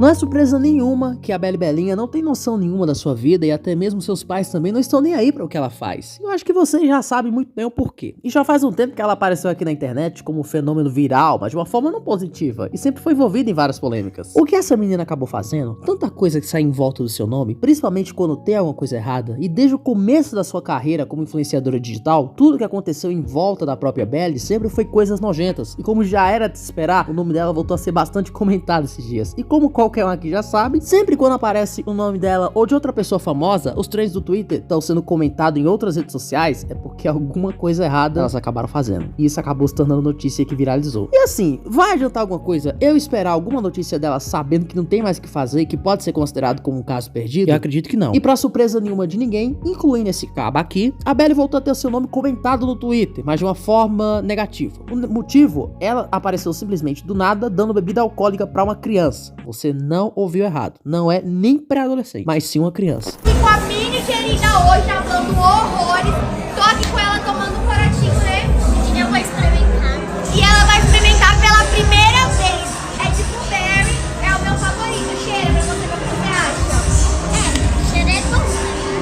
Não é surpresa nenhuma que a Belle Belinha não tem noção nenhuma da sua vida e até mesmo seus pais também não estão nem aí para o que ela faz. Eu acho que vocês já sabem muito bem o porquê. E já faz um tempo que ela apareceu aqui na internet como um fenômeno viral, mas de uma forma não positiva, e sempre foi envolvida em várias polêmicas. O que essa menina acabou fazendo? Tanta coisa que sai em volta do seu nome, principalmente quando tem alguma coisa errada, e desde o começo da sua carreira como influenciadora digital, tudo que aconteceu em volta da própria Belle sempre foi coisas nojentas. E como já era de se esperar, o nome dela voltou a ser bastante comentado esses dias. E como qualquer um aqui já sabe, sempre quando aparece o nome dela ou de outra pessoa famosa, os trends do Twitter estão sendo comentados em outras redes sociais, é porque alguma coisa errada elas acabaram fazendo. E isso acabou se tornando notícia que viralizou. E assim, vai adiantar alguma coisa eu esperar alguma notícia dela sabendo que não tem mais o que fazer, que pode ser considerado como um caso perdido? Eu acredito que não. E pra surpresa nenhuma de ninguém, incluindo esse cabo aqui, a Belle voltou a ter seu nome comentado no Twitter, mas de uma forma negativa. O motivo, ela apareceu simplesmente do nada dando bebida alcoólica pra uma criança. Você não ouviu errado. Não é nem pré-adolescente, mas sim uma criança. E com a mini querida hoje, falando horrores. Tô aqui com ela tomando um corotinho, né? E eu vou experimentar. E ela vai experimentar pela primeira vez. É tipo berry, é o meu favorito. Cheira pra você ver o que você acha. Cheira é bom.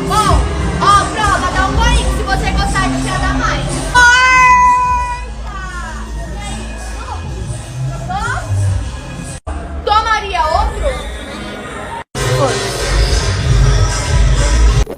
Bom, ó, prova, dá um golinho. Se você gostar de cheiro, dá mais. Tomaria outro?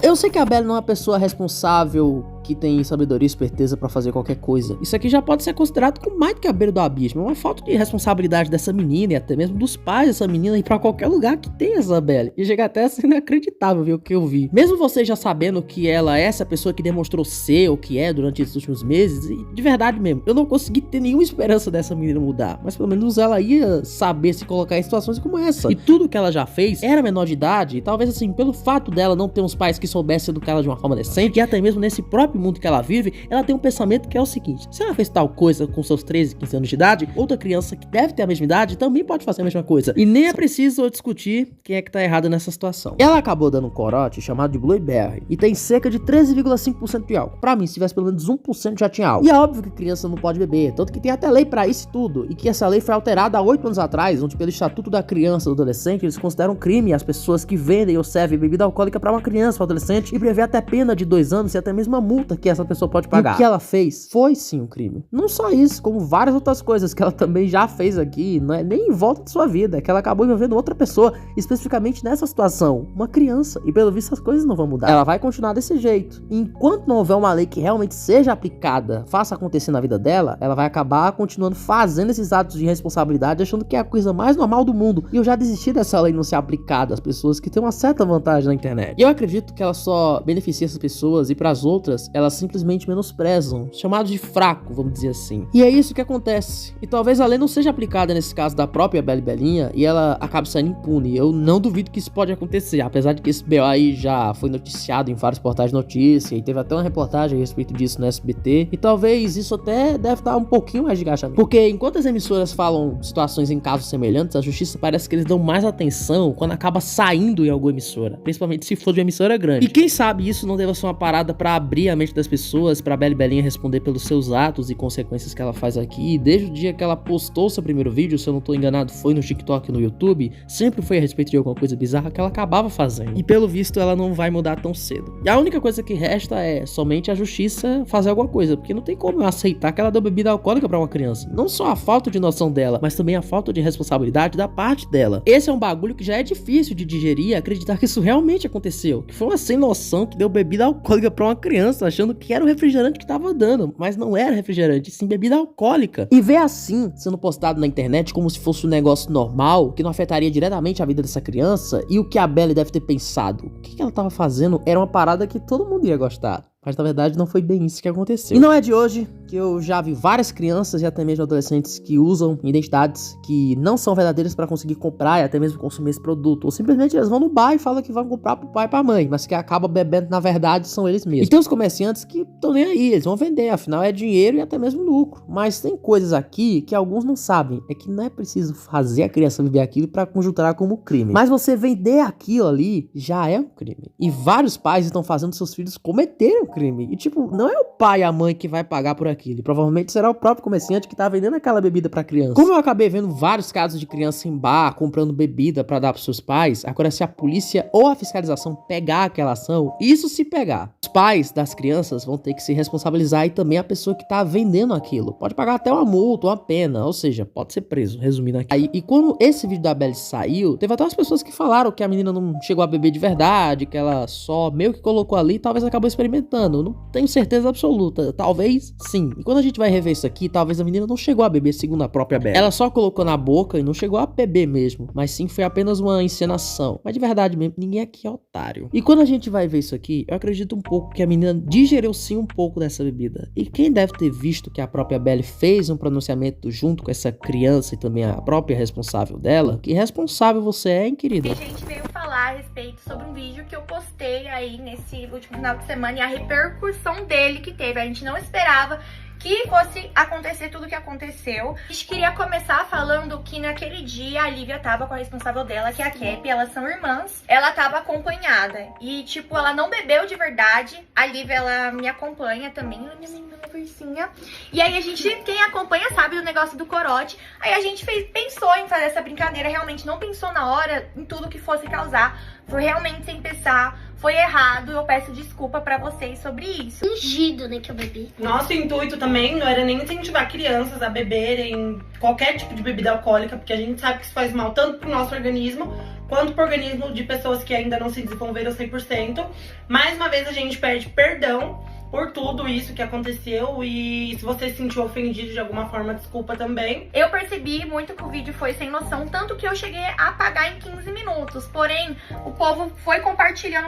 Eu sei que a Belle não é uma pessoa responsável que tem sabedoria e esperteza pra fazer qualquer coisa. Isso aqui já pode ser considerado como mais do que a beira do abismo. É uma falta de responsabilidade dessa menina e até mesmo dos pais dessa menina ir pra qualquer lugar que tenha essa Belle. E chega até a ser inacreditável ver o que eu vi. Mesmo vocês já sabendo que ela é essa pessoa que demonstrou ser o que é durante esses últimos meses, e de verdade mesmo, eu não consegui ter nenhuma esperança dessa menina mudar. Mas pelo menos ela ia saber se colocar em situações como essa. E tudo que ela já fez era menor de idade, e talvez assim, pelo fato dela não ter uns pais que soubessem educar ela de uma forma decente, e até mesmo nesse próprio mundo que ela vive, ela tem um pensamento que é o seguinte: se ela fez tal coisa com seus 13, 15 anos de idade, outra criança que deve ter a mesma idade também pode fazer a mesma coisa. E nem é preciso discutir quem é que tá errado nessa situação. Ela acabou dando um corote chamado de Blueberry e tem cerca de 13,5% de álcool. Pra mim, se tivesse pelo menos 1% já tinha álcool. E é óbvio que criança não pode beber, tanto que tem até lei pra isso e tudo, e que essa lei foi alterada há 8 anos atrás, onde pelo Estatuto da Criança e do Adolescente, eles consideram crime as pessoas que vendem ou servem bebida alcoólica pra uma criança ou adolescente, e prevê até pena de 2 anos e até mesmo a multa que essa pessoa pode pagar. E o que ela fez foi sim um crime. Não só isso, como várias outras coisas que ela também já fez aqui, não é nem em volta de sua vida, é que ela acabou envolvendo outra pessoa, especificamente nessa situação, uma criança. E pelo visto as coisas não vão mudar. Ela vai continuar desse jeito. E enquanto não houver uma lei que realmente seja aplicada, faça acontecer na vida dela, ela vai acabar continuando fazendo esses atos de irresponsabilidade, achando que é a coisa mais normal do mundo. E eu já desisti dessa lei não ser aplicada às pessoas que têm uma certa vantagem na internet. E eu acredito que ela só beneficia essas pessoas, e para as outras, elas simplesmente menosprezam, chamados de fraco, vamos dizer assim. E é isso que acontece. E talvez a lei não seja aplicada nesse caso da própria Belle Belinha e ela acabe saindo impune. Eu não duvido que isso pode acontecer, apesar de que esse BO aí já foi noticiado em vários portais de notícia e teve até uma reportagem a respeito disso no SBT. E talvez isso até deve dar um pouquinho mais de engajamento. Porque enquanto as emissoras falam situações em casos semelhantes, a justiça parece que eles dão mais atenção quando acaba saindo em alguma emissora, principalmente se for de uma emissora grande. E quem sabe isso não deva ser uma parada pra abrir a mente das pessoas, pra Belle Belinha responder pelos seus atos e consequências que ela faz aqui. Desde o dia que ela postou seu primeiro vídeo, se eu não tô enganado, foi no TikTok e no YouTube, sempre foi a respeito de alguma coisa bizarra que ela acabava fazendo. E pelo visto ela não vai mudar tão cedo. E a única coisa que resta é somente a justiça fazer alguma coisa, porque não tem como eu aceitar que ela deu bebida alcoólica pra uma criança. Não só a falta de noção dela, mas também a falta de responsabilidade da parte dela. Esse é um bagulho que já é difícil de digerir e acreditar que isso realmente aconteceu. Que foi uma sem noção que deu bebida alcoólica pra uma criança, achando que era o refrigerante que tava dando, mas não era refrigerante, sim bebida alcoólica. E ver assim, sendo postado na internet como se fosse um negócio normal, que não afetaria diretamente a vida dessa criança, e o que a Belle deve ter pensado, o que ela tava fazendo era uma parada que todo mundo ia gostar. Mas na verdade não foi bem isso que aconteceu. E não é de hoje que eu já vi várias crianças e até mesmo adolescentes que usam identidades que não são verdadeiras para conseguir comprar e até mesmo consumir esse produto. Ou simplesmente eles vão no bar e falam que vão comprar pro pai e pra mãe, mas que acaba bebendo na verdade são eles mesmos. E tem os comerciantes que estão nem aí, eles vão vender, afinal é dinheiro e até mesmo lucro. Mas tem coisas aqui que alguns não sabem, é que não é preciso fazer a criança beber aquilo para conjunturar como crime. Mas você vender aquilo ali já é um crime. E vários pais estão fazendo seus filhos cometerem crime. E tipo, não é o pai e a mãe que vai pagar por aquilo. E provavelmente será o próprio comerciante que tá vendendo aquela bebida pra criança. Como eu acabei vendo vários casos de criança em bar comprando bebida pra dar pros seus pais, agora se a polícia ou a fiscalização pegar aquela ação, isso se pegar, os pais das crianças vão ter que se responsabilizar e também a pessoa que tá vendendo aquilo. Pode pagar até uma multa, uma pena, ou seja, pode ser preso, resumindo aqui. Aí, e quando esse vídeo da Belly saiu, teve até umas pessoas que falaram que a menina não chegou a beber de verdade, que ela só meio que colocou ali e talvez acabou experimentando. Eu não tenho certeza absoluta, talvez sim. E quando a gente vai rever isso aqui, talvez a menina não chegou a beber, segundo a própria Belly. Ela só colocou na boca e não chegou a beber mesmo, mas sim foi apenas uma encenação. Mas de verdade mesmo, ninguém aqui é otário. E quando a gente vai ver isso aqui, eu acredito um pouco que a menina digeriu sim um pouco dessa bebida. E quem deve ter visto que a própria Belly fez um pronunciamento junto com essa criança e também a própria responsável dela, que responsável você é, hein, querida? A gente veio falar a respeito sobre um vídeo que eu postei aí nesse último final de semana e a repercussão dele que teve. A gente não esperava que fosse acontecer tudo o que aconteceu. A gente queria começar falando que naquele dia a Lívia tava com a responsável dela, que é a Cap, elas são irmãs. Ela tava acompanhada e, tipo, ela não bebeu de verdade. A Lívia, ela me acompanha também, ela é minha menina ursinha. E aí a gente, quem acompanha sabe do negócio do corote. Aí a gente pensou em fazer essa brincadeira, realmente não pensou na hora em tudo que fosse causar. Foi realmente sem pensar, foi errado, eu peço desculpa pra vocês sobre isso. Fingido, né, que eu bebi. Nosso intuito também não era nem incentivar crianças a beberem qualquer tipo de bebida alcoólica, porque a gente sabe que isso faz mal tanto pro nosso organismo, quanto pro organismo de pessoas que ainda não se desenvolveram 100%. Mais uma vez a gente pede perdão por tudo isso que aconteceu e se você se sentiu ofendido de alguma forma, desculpa também. Eu percebi muito que o vídeo foi sem noção, tanto que eu cheguei a apagar em 15 minutos. Porém, o povo foi compartilhando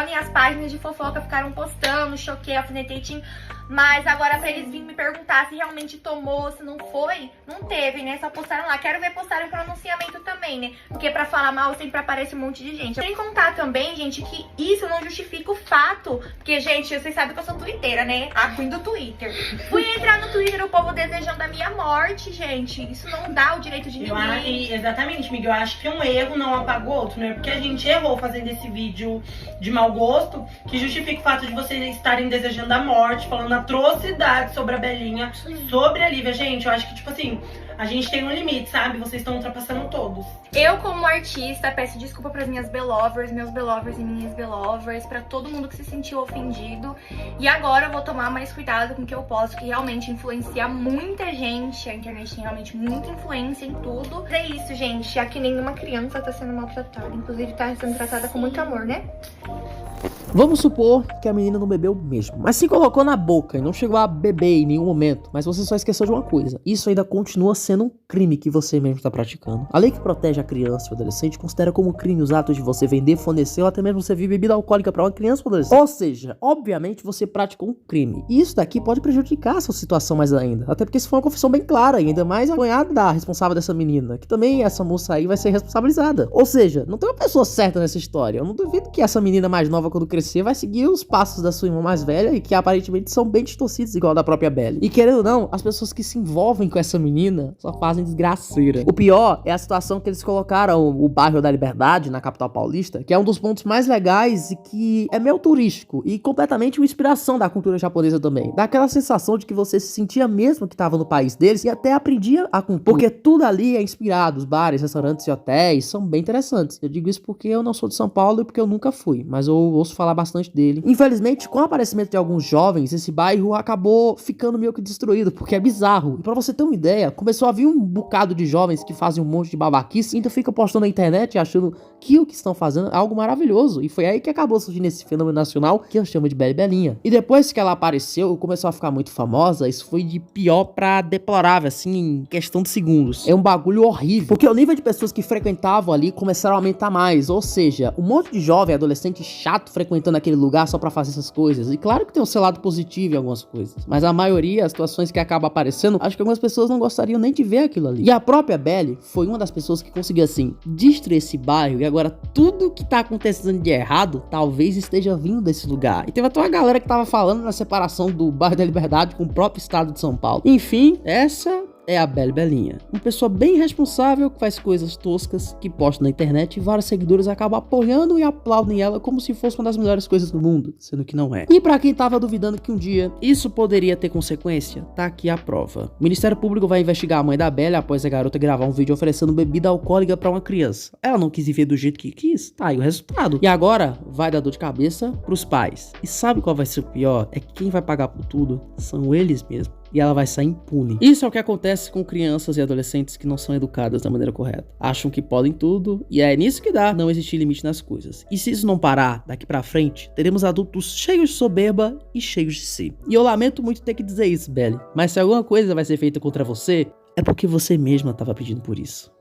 e as páginas de fofoca ficaram postando, choquei, alfinetei, mas agora pra eles virem me perguntar se realmente tomou, se não foi, não teve, né? Só postaram lá. Quero ver postarem pronunciamento também, né? Porque pra falar mal sempre aparece um monte de gente. Sem contar também, gente, que isso não justifica o fato. Porque, gente, vocês sabem que eu sou twitteira, né? A queen do Twitter. Fui entrar no Twitter, o povo desejando a minha morte, gente. Isso não dá o direito de ninguém. Exatamente, Miguel. Eu acho que um erro não apaga o outro, né? Porque a gente errou fazendo esse vídeo de mau gosto, que justifica o fato de vocês estarem desejando a morte, falando atrocidades sobre a Belinha, sobre a Lívia. Gente, eu acho que, tipo assim, a gente tem um limite, sabe? Vocês estão ultrapassando todos. Eu, como artista, peço desculpa pras minhas belovers, meus belovers e minhas belovers, pra todo mundo que se sentiu ofendido. E agora eu vou tomar mais cuidado com o que eu posto, que realmente influencia muita gente. A internet tem realmente muita influência em tudo. É isso, gente. Aqui nenhuma criança tá sendo maltratada. Inclusive, tá sendo tratada com muito amor, né? Vamos supor que a menina não bebeu mesmo, mas se colocou na boca e não chegou a beber em nenhum momento. Mas você só esqueceu de uma coisa: isso ainda continua sendo um crime que você mesmo está praticando. A lei que protege a criança e o adolescente considera como crime os atos de você vender, fornecer ou até mesmo servir bebida alcoólica para uma criança ou adolescente. Ou seja, obviamente você praticou um crime. E isso daqui pode prejudicar a sua situação mais ainda. Até porque isso foi uma confissão bem clara, e ainda mais a cunhada da responsável dessa menina, que também essa moça aí vai ser responsabilizada. Ou seja, não tem uma pessoa certa nessa história. Eu não duvido que essa menina mais nova, quando crescer, vai seguir os passos da sua irmã mais velha e que aparentemente são bem distorcidos, igual a da própria Belly. E querendo ou não, as pessoas que se envolvem com essa menina só fazem desgraceira. O pior é a situação que eles colocaram o bairro da Liberdade, na capital paulista, que é um dos pontos mais legais e que é meio turístico e completamente uma inspiração da cultura japonesa também. Dá aquela sensação de que você se sentia mesmo que estava no país deles e até aprendia a cultura. Porque tudo ali é inspirado, os bares, restaurantes e hotéis são bem interessantes. Eu digo isso porque eu não sou de São Paulo e porque eu nunca fui, mas eu ouço falar bastante dele. Infelizmente, com o aparecimento de alguns jovens, esse bairro acabou ficando meio que destruído, porque é bizarro. E pra você ter uma ideia, começou a vir um bocado de jovens que fazem um monte de babaquice e ainda fica postando na internet achando que o que estão fazendo é algo maravilhoso. E foi aí que acabou surgindo esse fenômeno nacional que eu chamo de Belly Belinha. E depois que ela apareceu, começou a ficar muito famosa, isso foi de pior pra deplorável, assim, em questão de segundos. É um bagulho horrível, porque o nível de pessoas que frequentavam ali começaram a aumentar mais, ou seja, um monte de jovem, adolescente chato frequentando aquele lugar só pra fazer essas coisas. E claro que tem um seu lado positivo em algumas coisas, mas a maioria, as situações que acabam aparecendo, acho que algumas pessoas não gostariam nem de ver aquilo ali. E a própria Belly foi uma das pessoas que conseguiu, assim, destruir esse bairro, e agora tudo que tá acontecendo de errado talvez esteja vindo desse lugar. E teve até uma galera que tava falando na separação do bairro da Liberdade com o próprio estado de São Paulo. Enfim, essa é a Belle Belinha. Uma pessoa bem responsável que faz coisas toscas, que posta na internet e vários seguidores acabam apoiando e aplaudem ela como se fosse uma das melhores coisas do mundo, sendo que não é. E pra quem tava duvidando que um dia isso poderia ter consequência, tá aqui a prova. O Ministério Público vai investigar a mãe da Belle após a garota gravar um vídeo oferecendo bebida alcoólica pra uma criança. Ela não quis viver do jeito que quis, tá aí o resultado. E agora vai dar dor de cabeça pros pais. E sabe qual vai ser o pior? É que quem vai pagar por tudo são eles mesmos. E ela vai sair impune. Isso é o que acontece com crianças e adolescentes que não são educadas da maneira correta. Acham que podem tudo, e é nisso que dá não existir limite nas coisas. E se isso não parar, daqui pra frente, teremos adultos cheios de soberba e cheios de si. E eu lamento muito ter que dizer isso, Belle, mas se alguma coisa vai ser feita contra você, é porque você mesma estava pedindo por isso.